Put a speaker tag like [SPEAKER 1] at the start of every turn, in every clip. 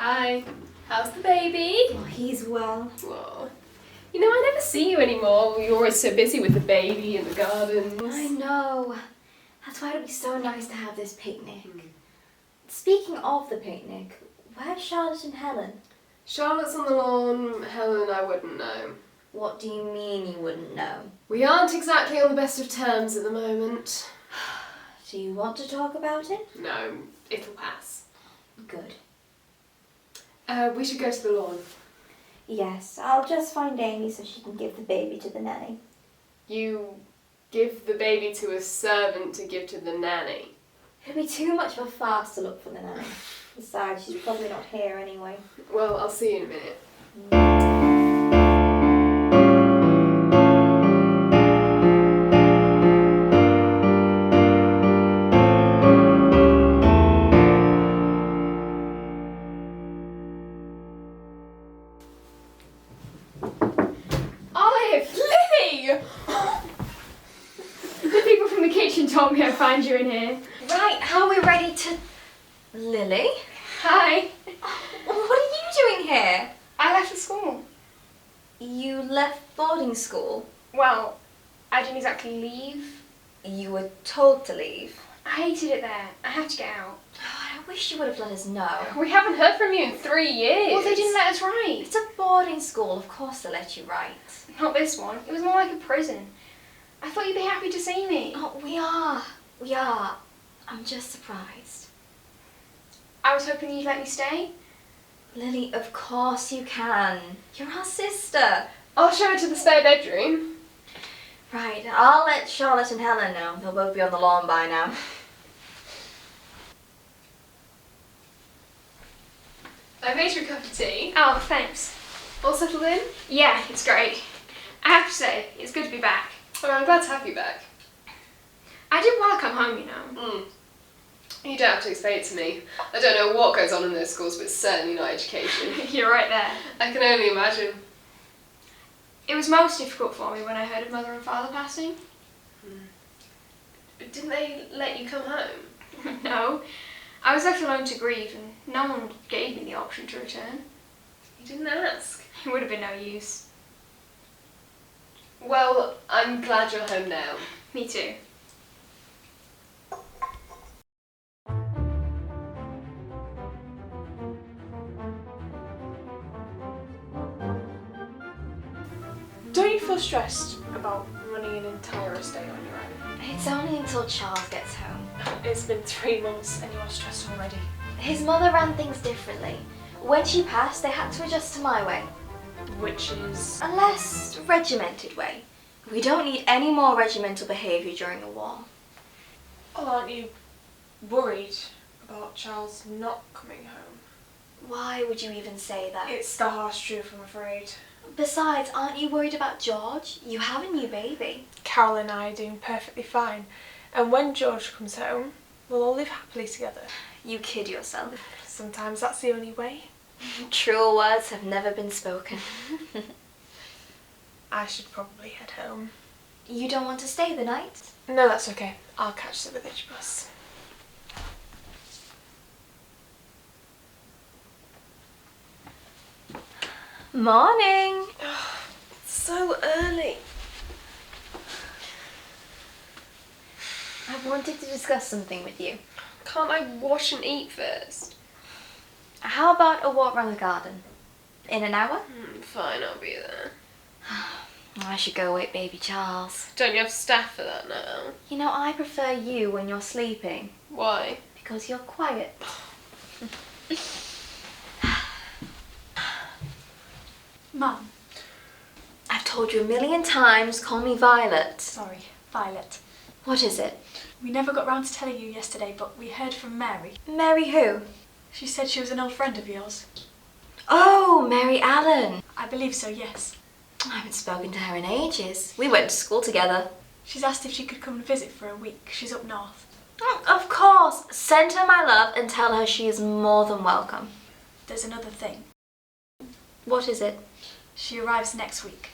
[SPEAKER 1] Hi. How's the baby?
[SPEAKER 2] Oh, he's well.
[SPEAKER 1] Whoa. You know, I never see you anymore. You're always so busy with the baby and the gardens.
[SPEAKER 2] I know. That's why it'd be so nice to have this picnic. Speaking of the picnic, where's Charlotte and Helen?
[SPEAKER 1] Charlotte's on the lawn. Helen and I wouldn't know.
[SPEAKER 2] What do you mean you wouldn't know?
[SPEAKER 1] We aren't exactly on the best of terms at the moment.
[SPEAKER 2] Do you want to talk about it?
[SPEAKER 1] No, it'll pass.
[SPEAKER 2] Good.
[SPEAKER 1] We should go to the lawn.
[SPEAKER 2] Yes, I'll just find Amy so she can give the baby to the nanny.
[SPEAKER 1] You give the baby to a servant to give to the nanny.
[SPEAKER 2] It'll be too much of a farce to look for the nanny. Besides, she's probably not here anyway.
[SPEAKER 1] Well, I'll see you in a minute.
[SPEAKER 3] Told me I'd find you in here.
[SPEAKER 2] Right, how are we ready to... Lily?
[SPEAKER 3] Hi.
[SPEAKER 2] What are you doing here?
[SPEAKER 3] I left the school.
[SPEAKER 2] You left boarding school?
[SPEAKER 3] Well, I didn't exactly leave.
[SPEAKER 2] You were told to leave?
[SPEAKER 3] I hated it there. I had to get out.
[SPEAKER 2] Oh, I wish you would have let us know.
[SPEAKER 1] We haven't heard from you in 3 years.
[SPEAKER 3] Well, they didn't let us write.
[SPEAKER 2] It's a boarding school, of course they'll let you write.
[SPEAKER 3] Not this one. It was more like a prison. I thought you'd be happy to see me.
[SPEAKER 2] Oh, we are. We are. I'm just surprised.
[SPEAKER 3] I was hoping you'd let me stay.
[SPEAKER 2] Lily, of course you can. You're our sister.
[SPEAKER 1] I'll show her to the spare bedroom.
[SPEAKER 2] Right, I'll let Charlotte and Helen know. They'll both be on the lawn by now.
[SPEAKER 1] I made you a cup of tea.
[SPEAKER 3] Oh, thanks.
[SPEAKER 1] All settled in?
[SPEAKER 3] Yeah, it's great. I have to say, it's good to be back.
[SPEAKER 1] Well, I'm glad to have you back.
[SPEAKER 3] I did want to come home, you know.
[SPEAKER 1] You don't have to explain it to me. I don't know what goes on in those schools, but it's certainly not education.
[SPEAKER 3] You're right there.
[SPEAKER 1] I can only imagine.
[SPEAKER 3] It was most difficult for me when I heard of Mother and Father passing.
[SPEAKER 1] Didn't they let you come home?
[SPEAKER 3] No. I was left alone to grieve and no one gave me the option to return.
[SPEAKER 1] You didn't ask.
[SPEAKER 3] It would have been no use.
[SPEAKER 1] Well, I'm glad you're home now.
[SPEAKER 3] Me too.
[SPEAKER 4] Don't you feel stressed about running an entire estate on your own?
[SPEAKER 2] It's only until Charles gets home.
[SPEAKER 4] It's been 3 months and you are stressed already.
[SPEAKER 2] His mother ran things differently. When she passed, they had to adjust to my way.
[SPEAKER 4] Which is...
[SPEAKER 2] A less regimented way. We don't need any more regimental behaviour during the war.
[SPEAKER 4] Oh, aren't you worried about Charles not coming home?
[SPEAKER 2] Why would you even say that?
[SPEAKER 4] It's the harsh truth, I'm afraid.
[SPEAKER 2] Besides, aren't you worried about George? You have a new baby.
[SPEAKER 4] Carol and I are doing perfectly fine. And when George comes home, we'll all live happily together.
[SPEAKER 2] You kid yourself.
[SPEAKER 4] Sometimes that's the only way.
[SPEAKER 2] Truer words have never been spoken.
[SPEAKER 4] I should probably head home.
[SPEAKER 2] You don't want to stay the night?
[SPEAKER 4] No, that's okay. I'll catch the village bus.
[SPEAKER 2] Morning!
[SPEAKER 1] It's so early.
[SPEAKER 2] I wanted to discuss something with you.
[SPEAKER 1] Can't I wash and eat first?
[SPEAKER 2] How about a walk around the garden? In an hour?
[SPEAKER 1] Fine, I'll be there.
[SPEAKER 2] I should go wake baby Charles.
[SPEAKER 1] Don't you have staff for that now?
[SPEAKER 2] You know, I prefer you when you're sleeping.
[SPEAKER 1] Why?
[SPEAKER 2] Because you're quiet.
[SPEAKER 5] Mum.
[SPEAKER 2] I've told you a million times, call me Violet.
[SPEAKER 5] Sorry, Violet.
[SPEAKER 2] What is it?
[SPEAKER 5] We never got round to telling you yesterday, but we heard from Mary.
[SPEAKER 2] Mary who?
[SPEAKER 5] She said she was an old friend of yours.
[SPEAKER 2] Oh, Mary Allen.
[SPEAKER 5] I believe so, yes.
[SPEAKER 2] I haven't spoken to her in ages. We went to school together.
[SPEAKER 5] She's asked if she could come and visit for a week. She's up north.
[SPEAKER 2] Of course. Send her my love and tell her she is more than welcome.
[SPEAKER 5] There's another thing.
[SPEAKER 2] What is it?
[SPEAKER 5] She arrives next week.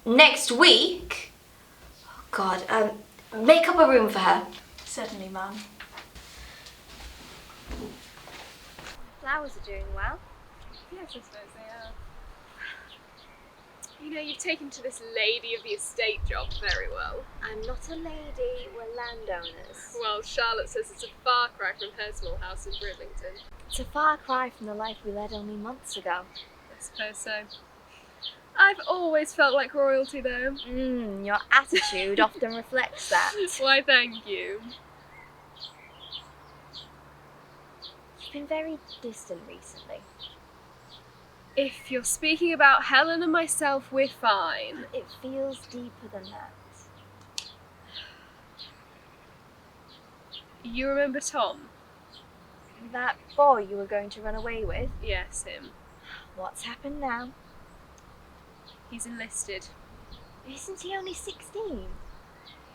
[SPEAKER 2] Next week? Oh, God. Make up a room for her.
[SPEAKER 5] Certainly, Mum.
[SPEAKER 2] flowers are doing well.
[SPEAKER 1] Yes, I suppose they are. You know, you've taken to this lady of the estate job very well.
[SPEAKER 2] I'm not a lady, we're landowners.
[SPEAKER 1] Well, Charlotte says it's a far cry from her small house in Bridlington.
[SPEAKER 2] It's a far cry from the life we led only months ago.
[SPEAKER 1] I suppose so. I've always felt like royalty, though.
[SPEAKER 2] Your attitude often reflects that.
[SPEAKER 1] Why, thank you.
[SPEAKER 2] You've been very distant recently.
[SPEAKER 1] If you're speaking about Helen and myself, we're fine.
[SPEAKER 2] It feels deeper than that.
[SPEAKER 1] You remember Tom?
[SPEAKER 2] That boy you were going to run away with?
[SPEAKER 1] Yes, him.
[SPEAKER 2] What's happened now?
[SPEAKER 1] He's enlisted.
[SPEAKER 2] Isn't he only 16?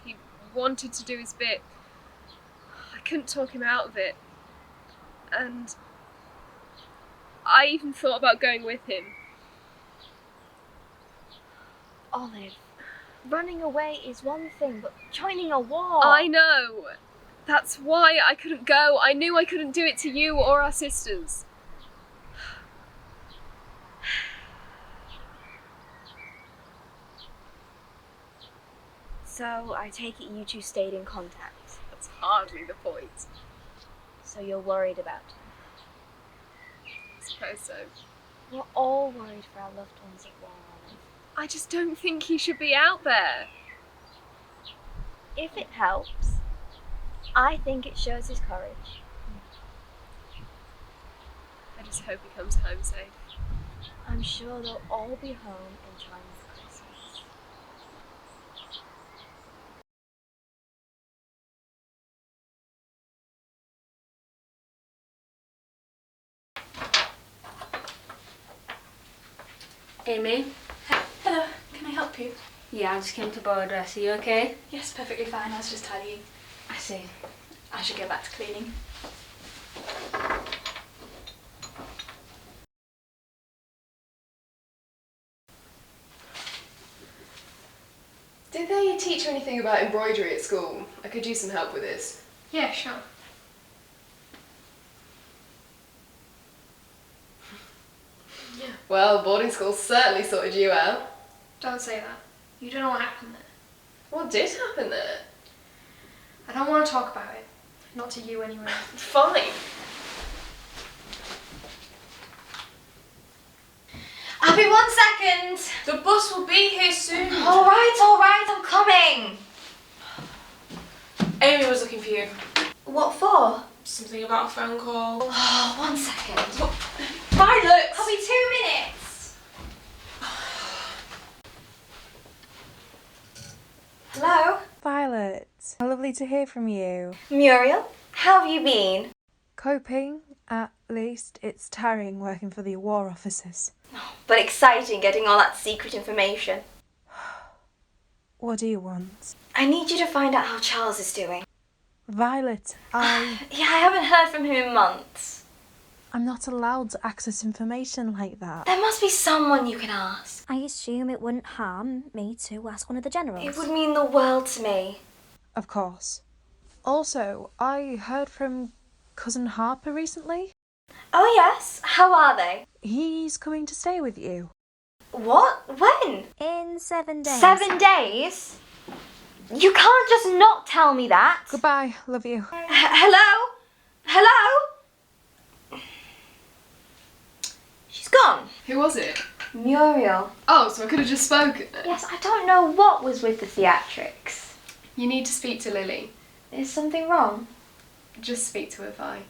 [SPEAKER 1] He wanted to do his bit. I couldn't talk him out of it. And I even thought about going with him.
[SPEAKER 2] Olive, running away is one thing, but joining a war...
[SPEAKER 1] I know. That's why I couldn't go. I knew I couldn't do it to you or our sisters.
[SPEAKER 2] So I take it you two stayed in contact.
[SPEAKER 1] That's hardly the point.
[SPEAKER 2] So you're worried about him.
[SPEAKER 1] I suppose so.
[SPEAKER 2] We're all worried for our loved ones at war, Olive.
[SPEAKER 1] I just don't think he should be out there.
[SPEAKER 2] If it helps, I think it shows his courage.
[SPEAKER 1] I just hope he comes home safe.
[SPEAKER 2] I'm sure they'll all be home in time for Christmas.
[SPEAKER 6] Amy?
[SPEAKER 5] Hello, can I help you?
[SPEAKER 6] Yeah, I just came to borrow a dress. Are you okay?
[SPEAKER 5] Yes, perfectly fine. I was just tidying.
[SPEAKER 6] I see.
[SPEAKER 5] I should get back to cleaning.
[SPEAKER 1] Did they teach you anything about embroidery at school? I could use some help with this.
[SPEAKER 3] Yeah, sure.
[SPEAKER 1] Well, boarding school certainly sorted you out.
[SPEAKER 3] Don't say that. You don't know what happened there.
[SPEAKER 1] What did happen there?
[SPEAKER 3] I don't want to talk about it. Not to you anyway.
[SPEAKER 1] Fine.
[SPEAKER 2] I'll be 1 second.
[SPEAKER 4] The bus will be here soon.
[SPEAKER 2] All right, I'm coming.
[SPEAKER 4] Amy was looking for you.
[SPEAKER 2] What for?
[SPEAKER 4] Something about a phone call.
[SPEAKER 2] Oh, 1 second.
[SPEAKER 4] Violet!
[SPEAKER 2] I'll be 2 minutes. Hello?
[SPEAKER 7] Violet, how lovely to hear from you.
[SPEAKER 2] Muriel, how have you been?
[SPEAKER 7] Coping, at least. It's tiring working for the war officers.
[SPEAKER 2] But exciting getting all that secret information.
[SPEAKER 7] What do you want?
[SPEAKER 2] I need you to find out how Charles is doing.
[SPEAKER 7] Violet,
[SPEAKER 2] Yeah, I haven't heard from him in months.
[SPEAKER 7] I'm not allowed to access information like that.
[SPEAKER 2] There must be someone you can ask.
[SPEAKER 8] I assume it wouldn't harm me to ask one of the generals.
[SPEAKER 2] It would mean the world to me.
[SPEAKER 7] Of course. Also, I heard from Cousin Harper recently.
[SPEAKER 2] Oh yes, how are they?
[SPEAKER 7] He's coming to stay with you.
[SPEAKER 2] What? When?
[SPEAKER 8] In 7 days.
[SPEAKER 2] 7 days? You can't just not tell me that.
[SPEAKER 7] Goodbye, love you.
[SPEAKER 2] Hello? Hello? She's gone.
[SPEAKER 1] Who was it?
[SPEAKER 2] Muriel.
[SPEAKER 1] Oh, so I could have just spoken then.
[SPEAKER 2] Yes, I don't know what was with the theatrics.
[SPEAKER 1] You need to speak to Lily.
[SPEAKER 2] Is something wrong?
[SPEAKER 1] Just speak to her, Vi.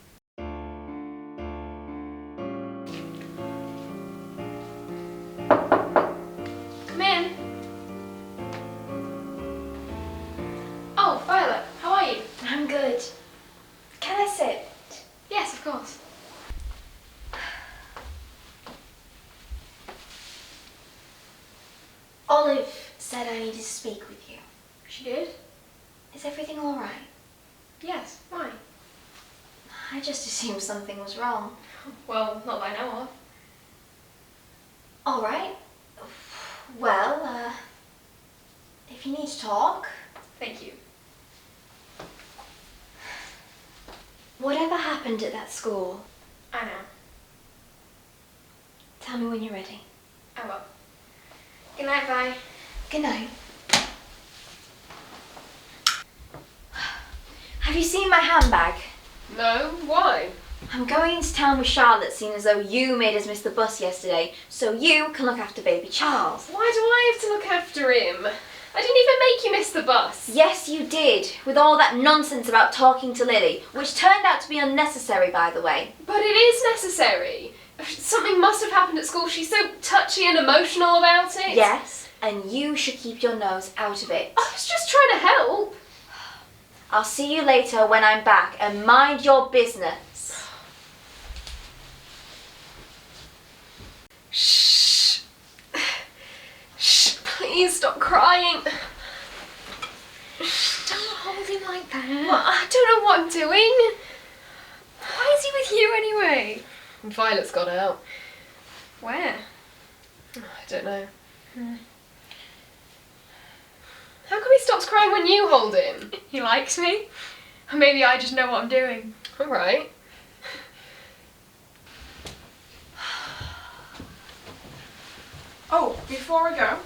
[SPEAKER 3] Come in. Oh, Violet, how are you?
[SPEAKER 2] I'm good. Can I sit?
[SPEAKER 3] Yes, of course.
[SPEAKER 2] Olive said I needed to speak with you.
[SPEAKER 3] She did?
[SPEAKER 2] Is everything all right?
[SPEAKER 3] Yes. Why?
[SPEAKER 2] I just assumed something was wrong.
[SPEAKER 3] Well, not that I know of.
[SPEAKER 2] All right. Well, if you need to talk.
[SPEAKER 3] Thank you.
[SPEAKER 2] Whatever happened at that school?
[SPEAKER 3] I know.
[SPEAKER 2] Tell me when you're ready.
[SPEAKER 3] I will. Good night, Vi.
[SPEAKER 2] Good night. Have you seen my handbag?
[SPEAKER 1] No, why?
[SPEAKER 2] I'm going into town with Charlotte, seeing as though you made us miss the bus yesterday, so you can look after baby Charles.
[SPEAKER 1] Why do I have to look after him? I didn't even make you miss the bus.
[SPEAKER 2] Yes, you did, with all that nonsense about talking to Lily, which turned out to be unnecessary, by the way.
[SPEAKER 1] But it is necessary. Something must have happened at school. She's so touchy and emotional about it.
[SPEAKER 2] Yes, and you should keep your nose out of it.
[SPEAKER 1] I was just trying to help.
[SPEAKER 2] I'll see you later when I'm back, and mind your business.
[SPEAKER 1] Shh. Shh, please stop crying.
[SPEAKER 3] Don't hold him like that.
[SPEAKER 1] Well, I don't know what I'm doing.
[SPEAKER 3] Why is he with you anyway?
[SPEAKER 1] Violet's got out.
[SPEAKER 3] Where?
[SPEAKER 1] I don't know. How come he stops crying when you hold him?
[SPEAKER 3] He likes me? Or maybe I just know what I'm doing.
[SPEAKER 1] Alright.
[SPEAKER 4] Oh, before I go,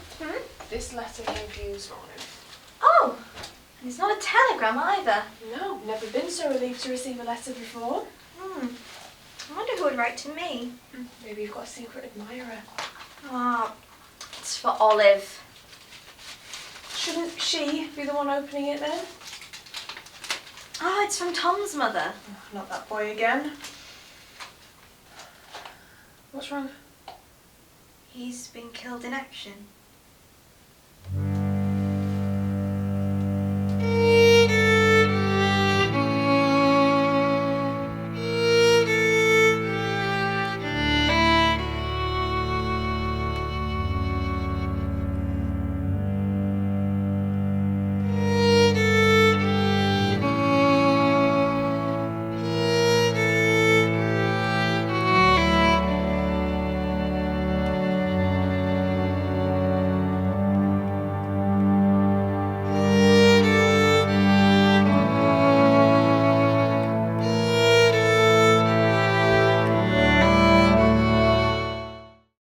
[SPEAKER 4] this letter came for you this morning.
[SPEAKER 2] Oh, and it's not a telegram either.
[SPEAKER 4] No, never been so relieved to receive a letter before.
[SPEAKER 2] I wonder who would write to me.
[SPEAKER 4] Maybe you've got a secret admirer.
[SPEAKER 2] Ah, it's for Olive.
[SPEAKER 4] Shouldn't she be the one opening it then?
[SPEAKER 2] Oh, it's from Tom's mother.
[SPEAKER 4] Not that boy again. What's wrong?
[SPEAKER 2] He's been killed in action.